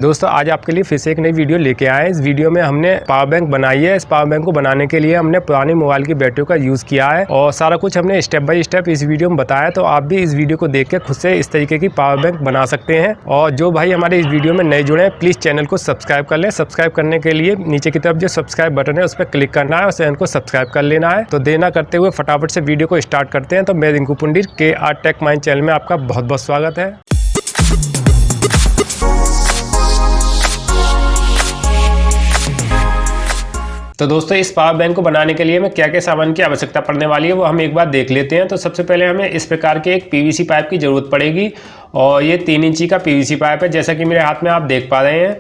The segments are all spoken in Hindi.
दोस्तों आज आपके लिए फिर से एक नई वीडियो लेके आए हैं। इस वीडियो में हमने पावर बैंक बनाई है। इस पावर बैंक को बनाने के लिए हमने पुरानी मोबाइल की बैटरियों का यूज़ किया है और सारा कुछ हमने स्टेप बाय स्टेप इस वीडियो में बताया। तो आप भी इस वीडियो को देख के खुद से इस तरीके की पावर बैंक बना सकते हैं। और जो भाई हमारे इस वीडियो में नए जुड़े हैं प्लीज़ चैनल को सब्सक्राइब कर लें। सब्सक्राइब करने के लिए नीचे की तरफ जो सब्सक्राइब बटन है उस पर क्लिक करना है और चैनल को सब्सक्राइब कर लेना है। तो देर ना करते हुए फटाफट से वीडियो को स्टार्ट करते हैं। तो मैं Rinku Pundir KR tech mind channel में आपका बहुत बहुत स्वागत है। तो दोस्तों इस पावर बैंक को बनाने के लिए हमें क्या क्या सामान की आवश्यकता पड़ने वाली है वो हम एक बार देख लेते हैं। तो सबसे पहले हमें इस प्रकार के एक PVC पाइप की ज़रूरत पड़ेगी और ये 3 इंची का PVC पाइप है जैसा कि मेरे हाथ में आप देख पा रहे हैं।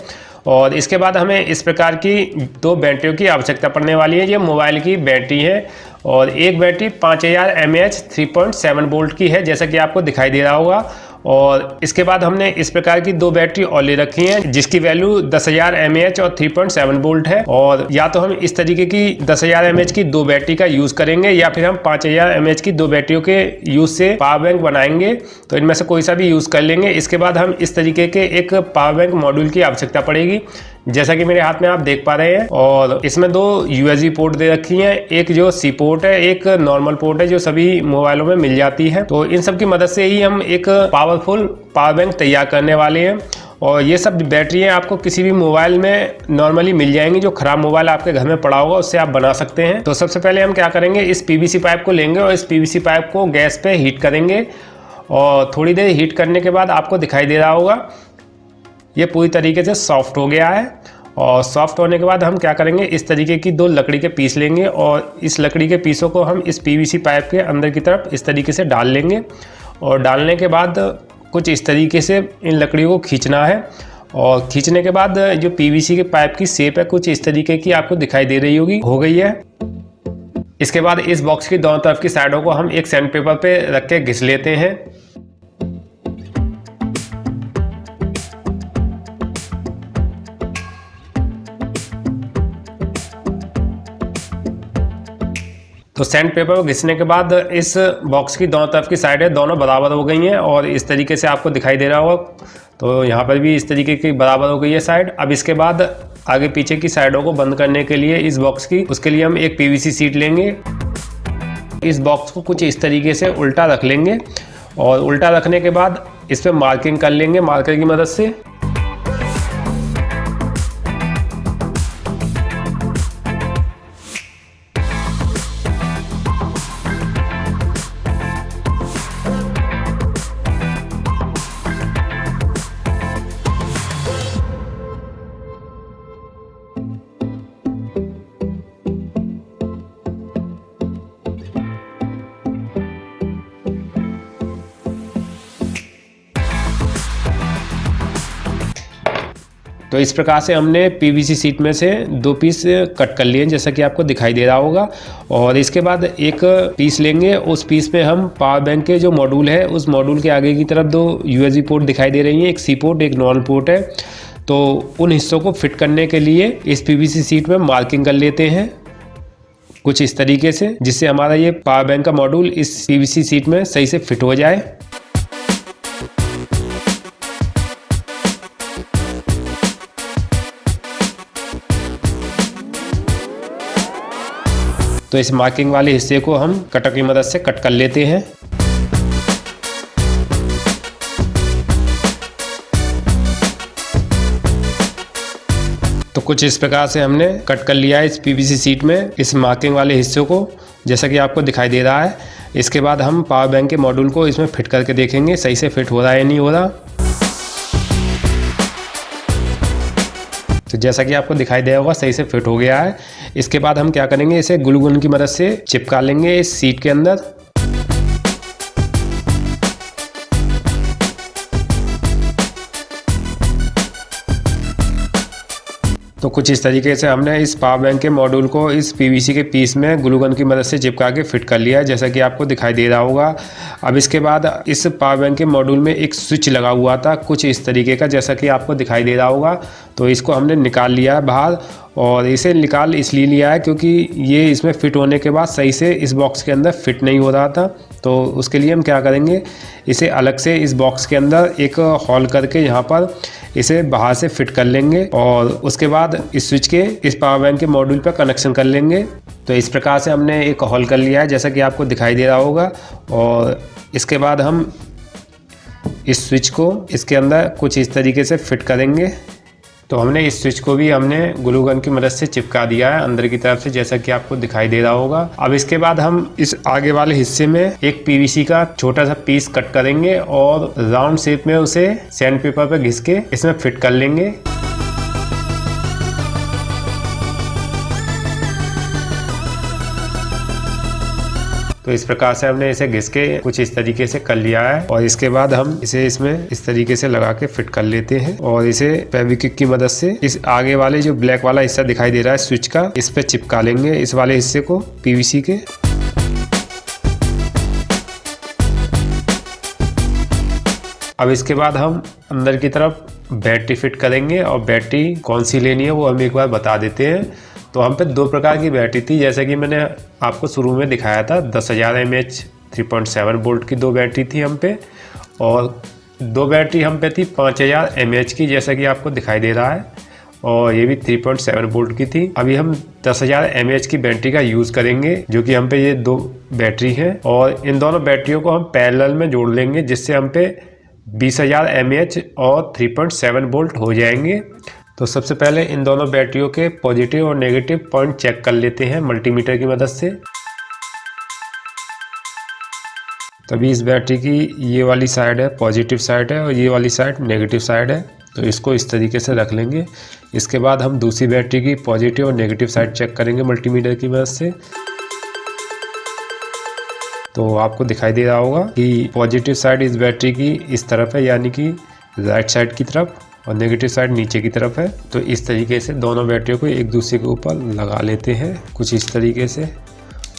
और इसके बाद हमें इस प्रकार की 2 बैटरियों की आवश्यकता पड़ने वाली है। ये मोबाइल की बैटरी है और एक बैटरी 5000 mAh 3.7 वोल्ट की है जैसा कि आपको दिखाई दे रहा होगा। और इसके बाद हमने इस प्रकार की 2 बैटरी और ले रखी हैं जिसकी वैल्यू 10000 mAh और 3.7 वोल्ट है। और या तो हम इस तरीके की 10000 mAh की 2 बैटरी का यूज़ करेंगे या फिर हम 5000 mAh की 2 बैटरियों के यूज़ से पावर बैंक बनाएंगे। तो इनमें से कोई सा भी यूज़ कर लेंगे। इसके बाद हम इस तरीके के एक पावर बैंक मॉड्यूल की आवश्यकता पड़ेगी जैसा कि मेरे हाथ में आप देख पा रहे हैं। और इसमें 2 USB पोर्ट दे रखी हैं, एक जो C पोर्ट है, एक नॉर्मल पोर्ट है जो सभी मोबाइलों में मिल जाती है। तो इन सब की मदद से ही हम एक पावरफुल पावर बैंक तैयार करने वाले हैं। और ये सब बैटरियाँ आपको किसी भी मोबाइल में नॉर्मली मिल जाएंगी। जो ख़राब मोबाइल आपके घर में पड़ा होगा उससे आप बना सकते हैं। तो सबसे पहले हम क्या करेंगे, इस PVC पाइप को लेंगे और इस PVC पाइप को गैस पे हीट करेंगे। और थोड़ी देर हीट करने के बाद आपको दिखाई दे रहा होगा ये पूरी तरीके से सॉफ्ट हो गया है। और सॉफ्ट होने के बाद हम क्या करेंगे, इस तरीके की 2 लकड़ी के पीस लेंगे और इस लकड़ी के पीसों को हम इस PVC पाइप के अंदर की तरफ इस तरीके से डाल लेंगे। और डालने के बाद कुछ इस तरीके से इन लकड़ियों को खींचना है। और खींचने के बाद जो PVC के पाइप की शेप है कुछ इस तरीके की आपको दिखाई दे रही होगी, हो गई है। इसके बाद इस बॉक्स की दोनों तरफ की साइडों को हम एक सैंड पेपर पे रख के घिस लेते हैं। तो सैंड पेपर को घिसने के बाद इस बॉक्स की दोनों तरफ की साइडें दोनों बराबर हो गई हैं और इस तरीके से आपको दिखाई दे रहा होगा। तो यहाँ पर भी इस तरीके की बराबर हो गई है साइड। अब इसके बाद आगे पीछे की साइडों को बंद करने के लिए इस बॉक्स की, उसके लिए हम एक PVC शीट लेंगे। इस बॉक्स को कुछ इस तरीके से उल्टा रख लेंगे और उल्टा रखने के बाद इस पर मार्किंग कर लेंगे मार्कर की मदद से। तो इस प्रकार से हमने PVC शीट में से 2 पीस कट कर लिए जैसा कि आपको दिखाई दे रहा होगा। और इसके बाद एक पीस लेंगे, उस पीस में हम पावर बैंक के जो मॉड्यूल है उस मॉड्यूल के आगे की तरफ 2 USB पोर्ट दिखाई दे रही हैं, एक C पोर्ट एक नॉन पोर्ट है। तो उन हिस्सों को फिट करने के लिए इस PVC शीट में मार्किंग कर लेते हैं कुछ इस तरीके से, जिससे हमारा ये पावर बैंक का मॉड्यूल इस PVC शीट में सही से फिट हो जाए। तो इस मार्किंग वाले हिस्से को हम कटर की मदद से कट कर लेते हैं। तो कुछ इस प्रकार से हमने कट कर लिया है इस PVC शीट में इस मार्किंग वाले हिस्सों को जैसा कि आपको दिखाई दे रहा है। इसके बाद हम पावर बैंक के मॉड्यूल को इसमें फिट करके देखेंगे सही से फिट हो रहा है या नहीं हो रहा। तो जैसा कि आपको दिखाई दे होगा सही से फिट हो गया है। इसके बाद हम क्या करेंगे, इसे ग्लू गन की मदद से चिपका लेंगे इस शीट के अंदर। तो कुछ इस तरीके से हमने इस पावर बैंक के मॉड्यूल को इस PVC के पीस में ग्लू गन की मदद से चिपका के फिट कर लिया है जैसा कि आपको दिखाई दे रहा होगा। अब इसके बाद इस पावर बैंक के मॉड्यूल में एक स्विच लगा हुआ था कुछ इस तरीके का जैसा कि आपको दिखाई दे रहा होगा। तो इसको हमने निकाल लिया है बाहर और इसे निकाल इसलिए लिया है क्योंकि ये इसमें फ़िट होने के बाद सही से इस बॉक्स के अंदर फ़िट नहीं हो रहा था। तो उसके लिए हम क्या करेंगे, इसे अलग से इस बॉक्स के अंदर एक होल करके यहाँ पर इसे बाहर से फिट कर लेंगे और उसके बाद इस स्विच के इस पावर बैंक के मॉड्यूल पर कनेक्शन कर लेंगे। तो इस प्रकार से हमने एक होल कर लिया है जैसा कि आपको दिखाई दे रहा होगा। और इसके बाद हम इस स्विच को इसके अंदर कुछ इस तरीके से फिट करेंगे। तो हमने इस स्विच को भी हमने ग्लू गन की मदद से चिपका दिया है अंदर की तरफ से, जैसा कि आपको दिखाई दे रहा होगा। अब इसके बाद हम इस आगे वाले हिस्से में एक पीवीसी का छोटा सा पीस कट करेंगे और राउंड शेप में उसे सैंड पेपर पे घिस के इसमें फिट कर लेंगे। तो इस प्रकार से हमने इसे घिस के कुछ इस तरीके से कर लिया है और इसके बाद हम इसे इसमें इस तरीके से लगा के फिट कर लेते हैं और इसे फेविक्विक की मदद से इस आगे वाले जो ब्लैक वाला हिस्सा दिखाई दे रहा है स्विच का, इस पे चिपका लेंगे इस वाले हिस्से को पीवीसी के। अब इसके बाद हम अंदर की तरफ बैटरी फिट करेंगे और बैटरी कौन सी लेनी है वो हम एक बार बता देते हैं। तो हम पे दो प्रकार की बैटरी थी, जैसा कि मैंने आपको शुरू में दिखाया था। 10,000 mAh 3.7 वोल्ट की दो बैटरी थी हम पे, और दो बैटरी हम पे थी 5,000 mAh की, जैसा कि आपको दिखाई दे रहा है, और ये भी 3.7 वोल्ट की थी। अभी हम 10,000 mAh की बैटरी का यूज़ करेंगे, जो कि हम पे ये दो बैटरी हैं, और इन दोनों बैटरियों को हम पैरेलल में जोड़ लेंगे, जिससे हम पे 20,000 mAh और 3.7 वोल्ट हो जाएंगे। तो सबसे पहले इन दोनों बैटरियों के पॉजिटिव और नेगेटिव पॉइंट चेक कर लेते हैं मल्टीमीटर की मदद से। तभी इस बैटरी की ये वाली साइड है पॉजिटिव साइड है और ये वाली साइड नेगेटिव साइड है, तो इसको इस तरीके से रख लेंगे। इसके बाद हम दूसरी बैटरी की पॉजिटिव और नेगेटिव साइड चेक करेंगे मल्टीमीटर की मदद से। तो आपको दिखाई दे रहा होगा कि पॉजिटिव साइड इस बैटरी की इस तरफ है, यानी कि राइट साइड की तरफ, और नेगेटिव साइड नीचे की तरफ है। तो इस तरीके से दोनों बैटरियों को एक दूसरे के ऊपर लगा लेते हैं कुछ इस तरीके से।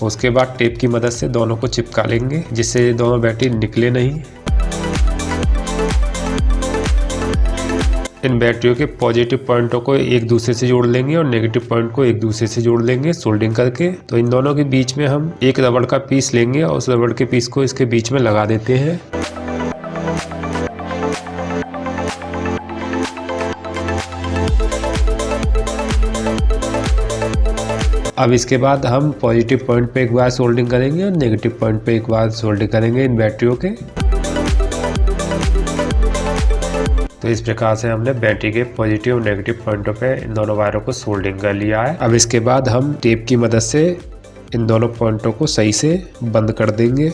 उसके बाद टेप की मदद से दोनों को चिपका लेंगे, जिससे दोनों बैटरी निकले नहीं। इन बैटरियों के पॉजिटिव पॉइंटों को एक दूसरे से जोड़ लेंगे और नेगेटिव पॉइंट को एक दूसरे से जोड़ लेंगे सोल्डिंग करके। तो इन दोनों के बीच में हम एक रबड़ का पीस लेंगे और उस रबड़ के पीस को इसके बीच में लगा देते हैं। अब इसके बाद हम पॉजिटिव पॉइंट पे एक बार सोल्डिंग करेंगे और नेगेटिव पॉइंट पे एक बार सोल्डिंग करेंगे इन बैटरियों के। तो इस प्रकार से हमने बैटरी के पॉजिटिव और नेगेटिव पॉइंटों पे इन दोनों वायरों को सोल्डिंग कर लिया है। अब इसके बाद हम टेप की मदद से इन दोनों पॉइंटों को सही से बंद कर देंगे।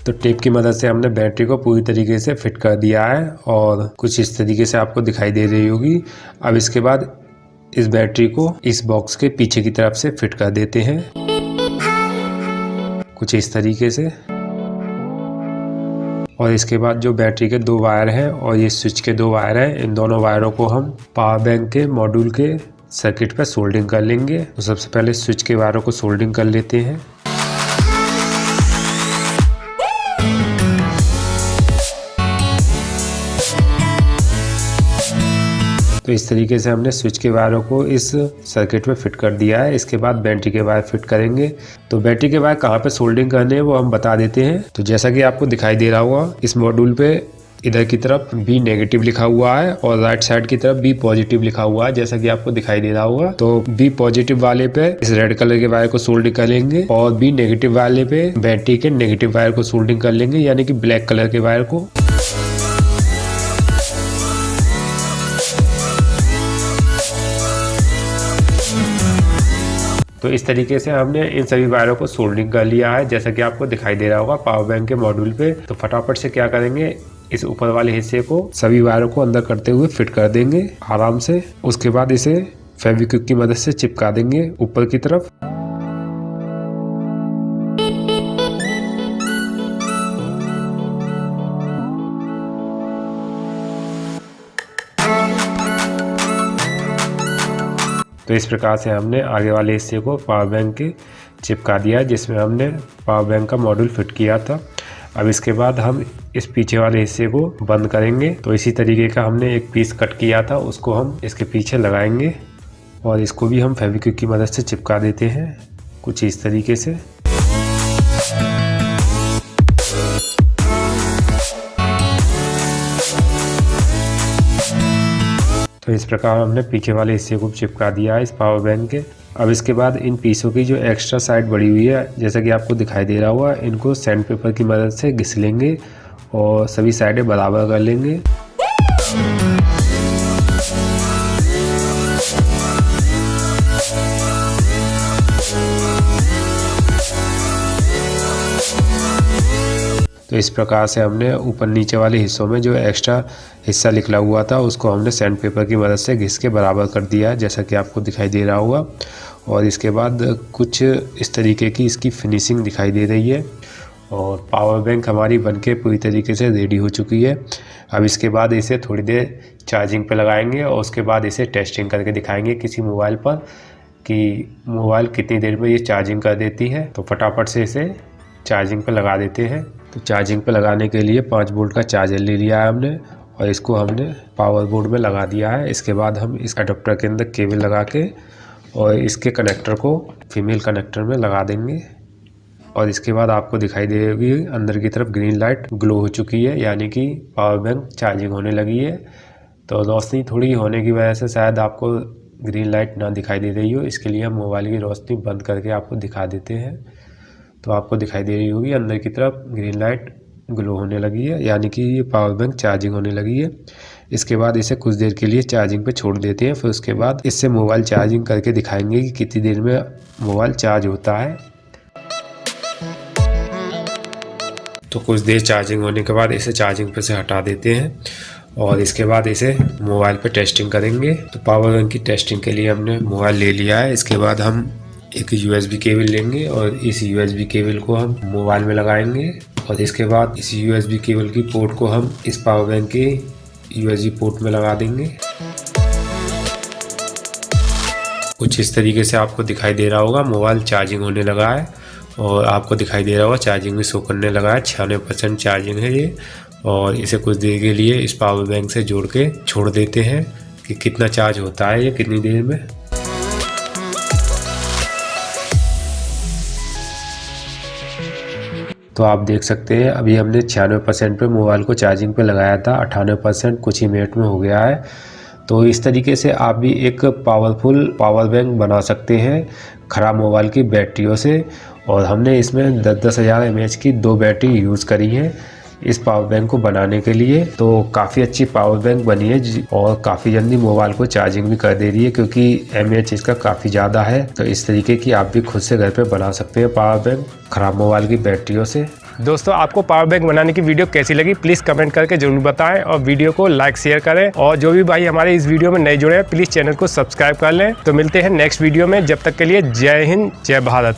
तो टेप की मदद से हमने बैटरी को पूरी तरीके से फिट कर दिया है और कुछ इस तरीके से आपको दिखाई दे रही होगी। अब इसके बाद इस बैटरी को इस बॉक्स के पीछे की तरफ से फिट कर देते हैं कुछ इस तरीके से। और इसके बाद जो बैटरी के दो वायर हैं और ये स्विच के दो वायर हैं, इन दोनों वायरों को हम पावर बैंक के मॉड्यूल के सर्किट पर सोल्डिंग कर लेंगे। तो सबसे पहले स्विच के वायरों को सोल्डिंग कर लेते हैं। तो इस तरीके से हमने स्विच के वायरों को इस सर्किट में फिट कर दिया है। इसके बाद बैटरी के वायर फिट करेंगे। तो बैटरी के वायर कहाँ पे सोल्डिंग करने हैं वो हम बता देते हैं। तो जैसा कि आपको दिखाई दे रहा होगा, इस मॉड्यूल पे इधर की तरफ B नेगेटिव लिखा हुआ है और राइट साइड की तरफ B पॉजिटिव लिखा हुआ है, जैसा कि आपको दिखाई दे रहा होगा। तो B पॉजिटिव वाले पे इस रेड कलर के वायर को सोल्डिंग कर लेंगे और B नेगेटिव वाले पे बैटरी के नेगेटिव वायर को सोल्डिंग कर लेंगे, यानी कि ब्लैक कलर के वायर को। तो इस तरीके से हमने इन सभी वायरों को सोल्डिंग कर लिया है, जैसा कि आपको दिखाई दे रहा होगा पावर बैंक के मॉड्यूल पे। तो फटाफट से क्या करेंगे, इस ऊपर वाले हिस्से को सभी वायरों को अंदर करते हुए फिट कर देंगे आराम से। उसके बाद इसे फेविक्विक की मदद से चिपका देंगे ऊपर की तरफ। तो इस प्रकार से हमने आगे वाले हिस्से को पावर बैंक के चिपका दिया, जिसमें हमने पावर बैंक का मॉड्यूल फिट किया था। अब इसके बाद हम इस पीछे वाले हिस्से को बंद करेंगे। तो इसी तरीके का हमने एक पीस कट किया था, उसको हम इसके पीछे लगाएंगे और इसको भी हम फेविक्विक की मदद से चिपका देते हैं कुछ इस तरीके से। तो इस प्रकार हमने पीछे वाले हिस्से को चिपका दिया है इस पावर बैंक के। अब इसके बाद इन पीसों की जो एक्स्ट्रा साइड बढ़ी हुई है, जैसा कि आपको दिखाई दे रहा होगा, इनको सैंड पेपर की मदद से घिस लेंगे और सभी साइडें बराबर कर लेंगे। तो इस प्रकार से हमने ऊपर नीचे वाले हिस्सों में जो एक्स्ट्रा हिस्सा निकला हुआ था उसको हमने सैंड पेपर की मदद से घिस के बराबर कर दिया है, जैसा कि आपको दिखाई दे रहा होगा। और इसके बाद कुछ इस तरीके की इसकी फिनिशिंग दिखाई दे रही है और पावर बैंक हमारी बनके पूरी तरीके से रेडी हो चुकी है। अब इसके बाद इसे थोड़ी देर चार्जिंग पे लगाएंगे और उसके बाद इसे टेस्टिंग करके दिखाएंगे किसी मोबाइल पर कि मोबाइल कितनी देर में ये चार्जिंग कर देती है। तो फटाफट से इसे चार्जिंग पे लगा देते हैं। तो चार्जिंग पे लगाने के लिए 5 वोल्ट का चार्जर ले लिया है हमने और इसको हमने पावर बोर्ड में लगा दिया है। इसके बाद हम इस अडोप्टर के अंदर केबल लगा के और इसके कनेक्टर को फीमेल कनेक्टर में लगा देंगे और इसके बाद आपको दिखाई देगी अंदर की तरफ ग्रीन लाइट ग्लो हो चुकी है, यानी कि पावर बैंक चार्जिंग होने लगी है। तो रोशनी थोड़ी होने की वजह से शायद आपको ग्रीन लाइट ना दिखाई दे रही हो, इसके लिए हम मोबाइल की रोशनी बंद करके आपको दिखा देते हैं। तो आपको दिखाई दे रही होगी अंदर की तरफ ग्रीन लाइट ग्लो होने लगी है, यानी कि ये पावर बैंक चार्जिंग होने लगी है। इसके बाद इसे कुछ देर के लिए चार्जिंग पे छोड़ देते हैं, फिर उसके बाद इससे मोबाइल चार्जिंग करके दिखाएंगे कि कितनी देर में मोबाइल चार्ज होता है। तो कुछ देर चार्जिंग होने के बाद इसे चार्जिंग पे से हटा देते हैं और इसके बाद इसे मोबाइल पे टेस्टिंग करेंगे। तो पावर बैंक की टेस्टिंग के लिए हमने मोबाइल ले लिया है। इसके बाद हम एक USB केबल लेंगे और इस USB केबल को हम मोबाइल में लगाएंगे और इसके बाद इस USB केबल की पोर्ट को हम इस पावर बैंक के USB पोर्ट में लगा देंगे। कुछ इस तरीके से आपको दिखाई दे रहा होगा मोबाइल चार्जिंग होने लगा है और आपको दिखाई दे रहा होगा चार्जिंग भी शो करने लगा है। 96% चार्जिंग है ये और इसे कुछ देर के लिए इस पावर बैंक से जोड़ के छोड़ देते हैं कि कितना चार्ज होता है ये कितनी देर में। तो आप देख सकते हैं अभी हमने 96% पे मोबाइल को चार्जिंग पे लगाया था, 98% कुछ ही मिनट में हो गया है। तो इस तरीके से आप भी एक पावरफुल पावर बैंक बना सकते हैं ख़राब मोबाइल की बैटरियों से। और हमने इसमें 10-10 हज़ार mAh की 2 बैटरी यूज़ करी हैं इस पावर बैंक को बनाने के लिए। तो काफ़ी अच्छी पावर बैंक बनी है और काफ़ी जल्दी मोबाइल को चार्जिंग भी कर दे रही है क्योंकि mAh इसका काफ़ी ज़्यादा है। तो इस तरीके की आप भी खुद से घर पे बना सकते हैं पावर बैंक ख़राब मोबाइल की बैटरियों से। दोस्तों आपको पावर बैंक बनाने की वीडियो कैसी लगी प्लीज़ कमेंट करके जरूर बताएं और वीडियो को लाइक शेयर करें और जो भी भाई हमारे इस वीडियो में नए जुड़े हैं प्लीज़ चैनल को सब्सक्राइब कर लें। तो मिलते हैं नेक्स्ट वीडियो में, जब तक के लिए जय हिंद जय भारत।